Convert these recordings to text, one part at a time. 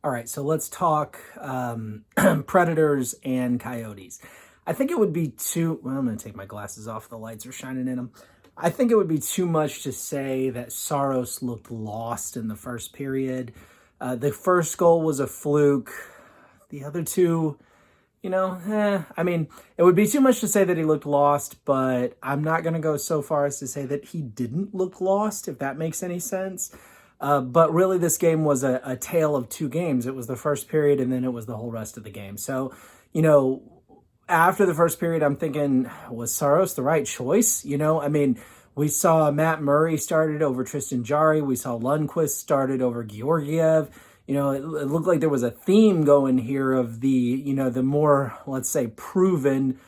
All right, so let's talk Predators and Coyotes. I think it would be well, I'm going to take my glasses off. The lights are shining in them. I think it would be too much to say that Saros looked lost in the first period. The first goal was a fluke. The other two, I mean, it would be too much to say that he looked lost, but I'm not going to go so far as to say that he didn't look lost, if that makes any sense. But really, this game was a tale of two games. It was the first period, and then it was the whole rest of the game. So, after the first period, I'm thinking, was Saros the right choice? I mean, we saw Matt Murray started over Tristan Jarry. We saw Lundqvist started over Georgiev. It looked like there was a theme going here of the more, let's say, proven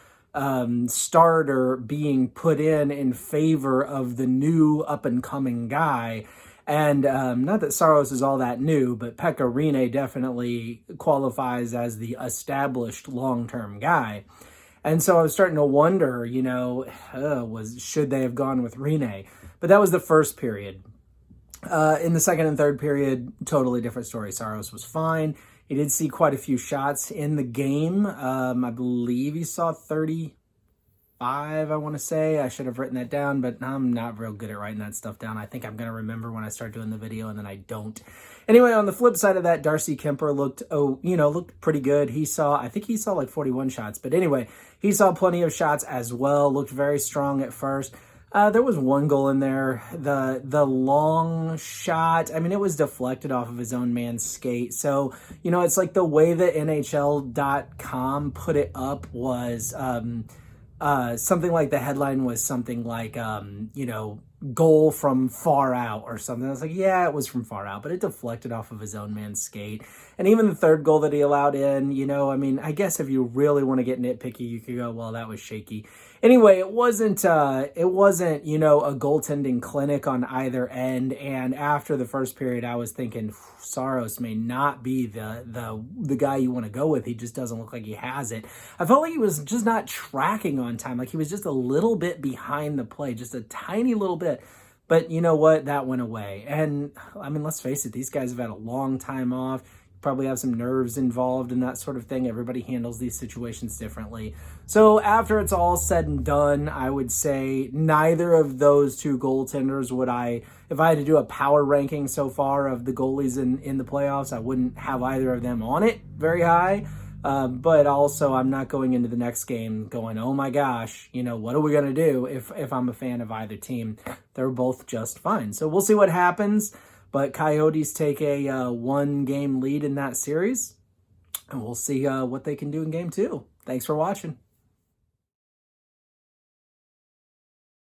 starter being put in favor of the new up-and-coming guy. And not that Saros is all that new, but Pekka Rinne definitely qualifies as the established long-term guy. And so I was starting to wonder, should they have gone with Rinne? But that was the first period. In the second and third period, totally different story. Saros was fine. He did see quite a few shots in the game. I believe he saw 35, I want to say. I should have written that down, but I'm not real good at writing that stuff down. I think I'm going to remember when I start doing the video, and then I don't. Anyway, on the flip side of that, Darcy Kemper looked pretty good. I think he saw like 41 shots. But anyway, he saw plenty of shots as well. Looked very strong at first. There was one goal in there. The long shot, I mean, it was deflected off of his own man's skate. So, it's like the way that NHL.com put it up was something like the headline was something like, goal from far out or something. I was like, yeah, it was from far out, but it deflected off of his own man's skate. And even the third goal that he allowed in, I guess if you really want to get nitpicky, you could go, well, that was shaky. Anyway, it wasn't, a goaltending clinic on either end. And after the first period, I was thinking Saros may not be the guy you want to go with. He just doesn't look like he has it. I felt like he was just not tracking on time. Like he was just a little bit behind the play, just a tiny little bit. But you know what? That went away. And I mean, let's face it, these guys have had a long time off. Probably have some nerves involved and that sort of thing. Everybody handles these situations differently. So after it's all said and done, I would say neither of those two goaltenders if I had to do a power ranking so far of the goalies in the playoffs, I wouldn't have either of them on it very high. But also I'm not going into the next game going, oh my gosh, what are we going to do if I'm a fan of either team? They're both just fine. So we'll see what happens. But Coyotes take a one-game lead in that series, and we'll see what they can do in Game 2. Thanks for watching.